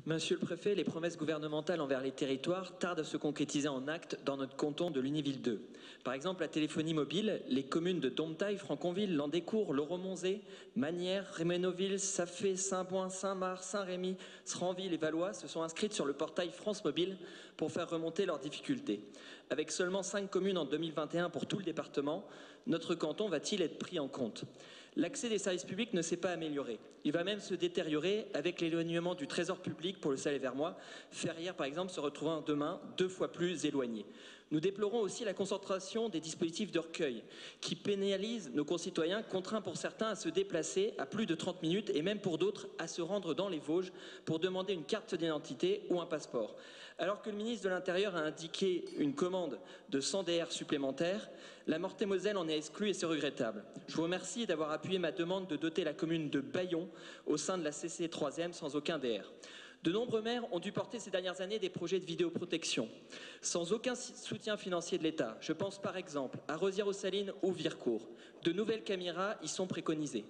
Monsieur le préfet, les promesses gouvernementales envers les territoires tardent à se concrétiser en actes dans notre canton de Lunéville 2. Par exemple, la téléphonie mobile, les communes de Domptaille, Franconville, Landécourt, Loromont-Zé, Manières, Réménoville, Safé, Saint-Boin, Saint-Marc, Saint-Rémy, Sranville et Valois se sont inscrites sur le portail France Mobile pour faire remonter leurs difficultés. Avec seulement 5 communes en 2021 pour tout le département, notre canton va-t-il être pris en compte? L'accès des services publics ne s'est pas amélioré. Il va même se détériorer avec l'éloignement du trésor public pour le Salais-Vermois, Ferrières par exemple se retrouvant demain 2 fois plus éloigné. Nous déplorons aussi la concentration des dispositifs de recueil qui pénalisent nos concitoyens, contraints pour certains à se déplacer à plus de 30 minutes et même pour d'autres à se rendre dans les Vosges pour demander une carte d'identité ou un passeport. Alors que le ministre de l'Intérieur a indiqué une commande de 100 DR supplémentaires, la Meurthe-et-Moselle en est exclue et c'est regrettable. Je vous remercie d'avoir appuyé ma demande de doter la commune de Bayon au sein de la CC 3e sans aucun DR. De nombreux maires ont dû porter ces dernières années des projets de vidéoprotection sans aucun soutien financier de l'État. Je pense par exemple à Rosières-aux-Salines ou Vircourt. De nouvelles caméras y sont préconisées.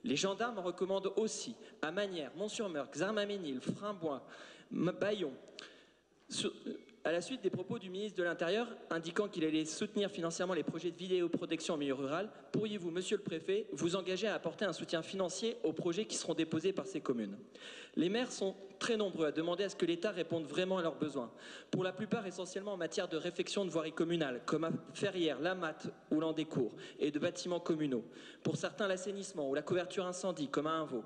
Les gendarmes en recommandent aussi à Manières, Mont-sur-Meurthe, Xarmaménil, Frimbois, Bayon. À la suite des propos du ministre de l'Intérieur indiquant qu'il allait soutenir financièrement les projets de vidéoprotection en milieu rural, pourriez-vous, monsieur le préfet, vous engager à apporter un soutien financier aux projets qui seront déposés par ces communes? Les maires sont très nombreux à demander à ce que l'État réponde vraiment à leurs besoins. Pour la plupart, essentiellement en matière de réfection de voiries communales, comme à Ferrières, La Matte ou Landécourt, et de bâtiments communaux. Pour certains, l'assainissement ou la couverture incendie, comme à Invaux.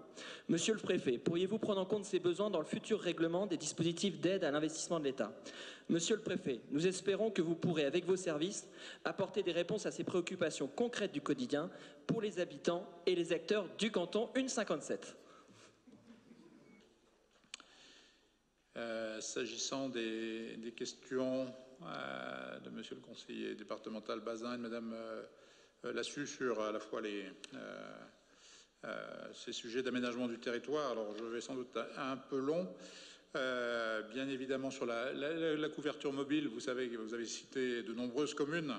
Monsieur le préfet, pourriez-vous prendre en compte ces besoins dans le futur règlement des dispositifs d'aide à l'investissement de l'État? Monsieur le préfet, nous espérons que vous pourrez, avec vos services, apporter des réponses à ces préoccupations concrètes du quotidien pour les habitants et les acteurs du canton 1,57. S'agissant des questions de monsieur le conseiller départemental Bazin et de madame Lassus sur à la fois ces sujets d'aménagement du territoire, alors je vais sans doute un peu long. Bien évidemment sur la couverture mobile, vous savez que vous avez cité de nombreuses communes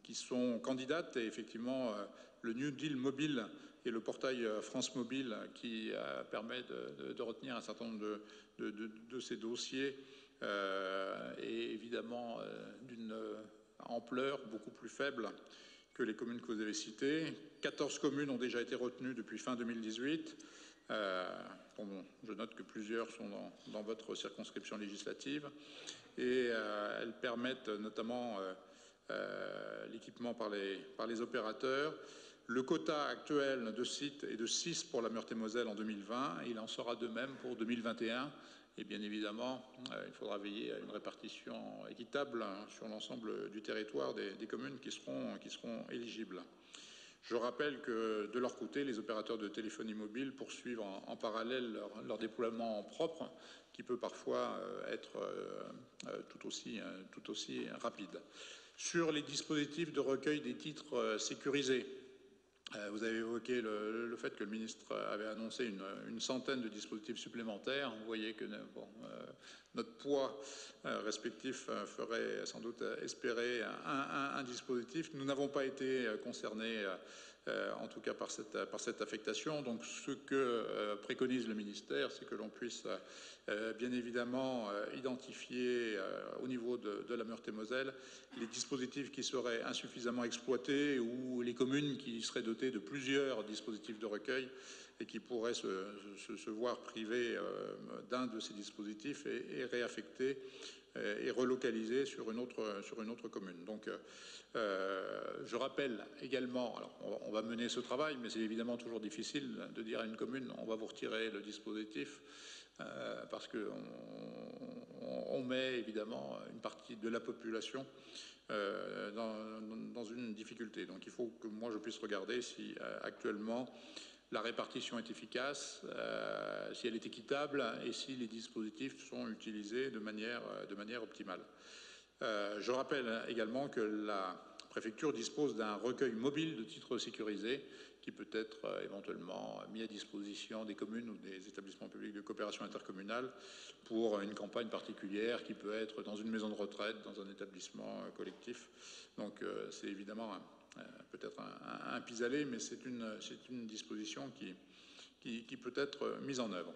qui sont candidates et effectivement le New Deal mobile et le portail France Mobile qui permet de retenir un certain nombre de ces dossiers et évidemment d'une ampleur beaucoup plus faible que les communes que vous avez citées. 14 communes ont déjà été retenues depuis fin 2018. Je note que plusieurs sont dans votre circonscription législative et elles permettent notamment l'équipement par les opérateurs. Le quota actuel de sites est de 6 pour la Meurthe-et-Moselle en 2020. Il en sera de même pour 2021. Et bien évidemment, il faudra veiller à une répartition équitable sur l'ensemble du territoire des communes qui seront éligibles. Je rappelle que de leur côté, les opérateurs de téléphonie mobile poursuivent en parallèle leur déploiement propre, qui peut parfois être tout aussi rapide. Sur les dispositifs de recueil des titres sécurisés, vous avez évoqué le fait que le ministre avait annoncé une centaine de dispositifs supplémentaires. Vous voyez que notre poids respectif ferait sans doute espérer un dispositif. Nous n'avons pas été concernés, en tout cas par cette affectation. Donc ce que préconise le ministère, c'est que l'on puisse bien évidemment identifier au niveau de la Meurthe-et-Moselle les dispositifs qui seraient insuffisamment exploités ou les communes qui seraient dotées de plusieurs dispositifs de recueil et qui pourraient se voir privés d'un de ces dispositifs et réaffectés et relocalisés sur une autre commune. Donc je rappelle également, alors on va mener ce travail, mais c'est évidemment toujours difficile de dire à une commune on va vous retirer le dispositif parce qu'on met évidemment une partie de la population dans une difficulté. Donc il faut que moi je puisse regarder si actuellement la répartition est efficace, si elle est équitable et si les dispositifs sont utilisés de manière optimale. Je rappelle également que la préfecture dispose d'un recueil mobile de titres sécurisés qui peut être éventuellement mis à disposition des communes ou des établissements publics de coopération intercommunale pour une campagne particulière qui peut être dans une maison de retraite, dans un établissement collectif. Donc c'est évidemment peut-être un pis-aller, mais c'est une disposition qui qui peut être mise en œuvre.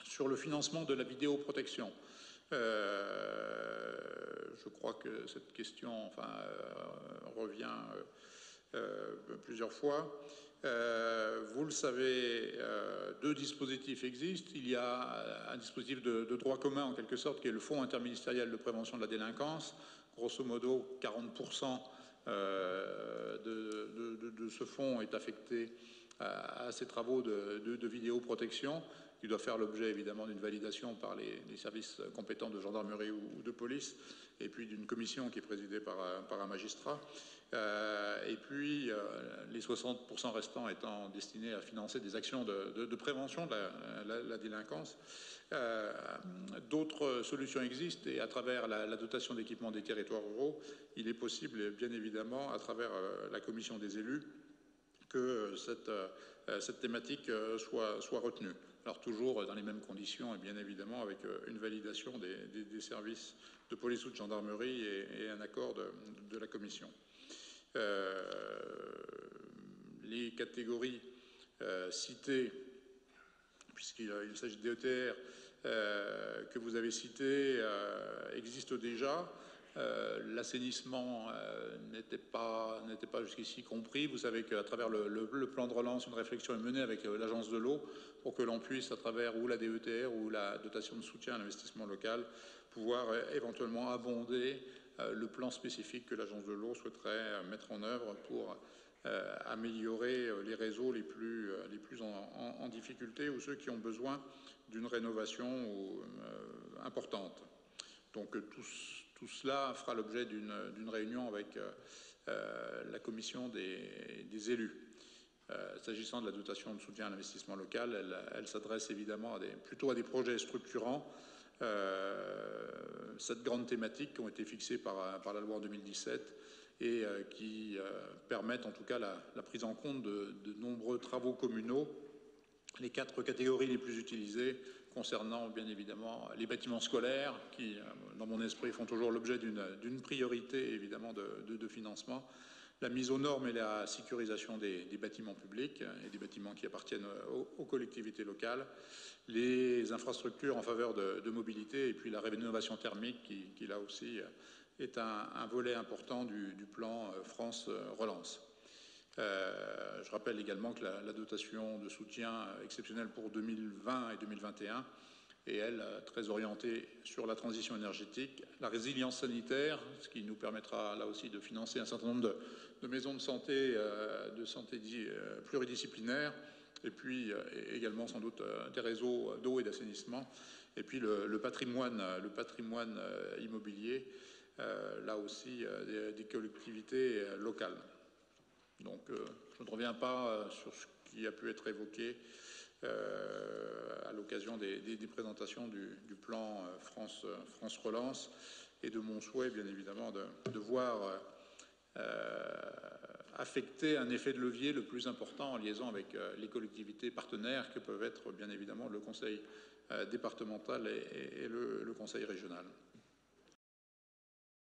Sur le financement de la vidéoprotection, je crois que cette question revient plusieurs fois. Vous le savez, deux dispositifs existent. Il y a un dispositif de droit commun, en quelque sorte, qui est le Fonds interministériel de prévention de la délinquance. Grosso modo, 40% de ce fonds est affecté à ces travaux de vidéoprotection, qui doit faire l'objet évidemment d'une validation par les services compétents de gendarmerie ou de police, et puis d'une commission qui est présidée par un magistrat. Et puis les 60% restants étant destinés à financer des actions de prévention de la délinquance. D'autres solutions existent, et à travers la dotation d'équipement des territoires ruraux, il est possible, bien évidemment, à travers la commission des élus, que cette thématique soit retenue. Alors toujours dans les mêmes conditions, et bien évidemment avec une validation des services de police ou de gendarmerie et un accord de la commission. Les catégories citées, puisqu'il s'agit des DETR, que vous avez citées, existent déjà. L'assainissement n'était pas jusqu'ici compris. Vous savez qu'à travers le plan de relance, une réflexion est menée avec l'agence de l'eau pour que l'on puisse, à travers ou la DETR ou la dotation de soutien à l'investissement local, pouvoir éventuellement abonder le plan spécifique que l'agence de l'eau souhaiterait mettre en œuvre pour améliorer les réseaux les plus en difficulté, ou ceux qui ont besoin d'une rénovation importante. Donc tout cela fera l'objet d'une réunion avec la commission des élus. S'agissant de la dotation de soutien à l'investissement local, elle s'adresse évidemment plutôt à des projets structurants. Cette grande thématique qui ont été fixées par la loi en 2017 et qui permettent en tout cas la prise en compte de nombreux travaux communaux. Les 4 catégories les plus utilisées concernant bien évidemment les bâtiments scolaires qui, dans mon esprit, font toujours l'objet d'une priorité évidemment de financement, la mise aux normes et la sécurisation des bâtiments publics et des bâtiments qui appartiennent aux collectivités locales, les infrastructures en faveur de mobilité et puis la rénovation thermique qui là aussi est un volet important du plan France Relance. Je rappelle également que la dotation de soutien exceptionnelle pour 2020 et 2021 est, elle, très orientée sur la transition énergétique, la résilience sanitaire, ce qui nous permettra là aussi de financer un certain nombre de maisons de santé pluridisciplinaires, et puis également sans doute des réseaux d'eau et d'assainissement, et puis le patrimoine immobilier, là aussi des collectivités locales. Donc je ne reviens pas sur ce qui a pu être évoqué à l'occasion des présentations du plan France Relance, et de mon souhait bien évidemment de voir affecter un effet de levier le plus important en liaison avec les collectivités partenaires que peuvent être bien évidemment le conseil départemental et le conseil régional.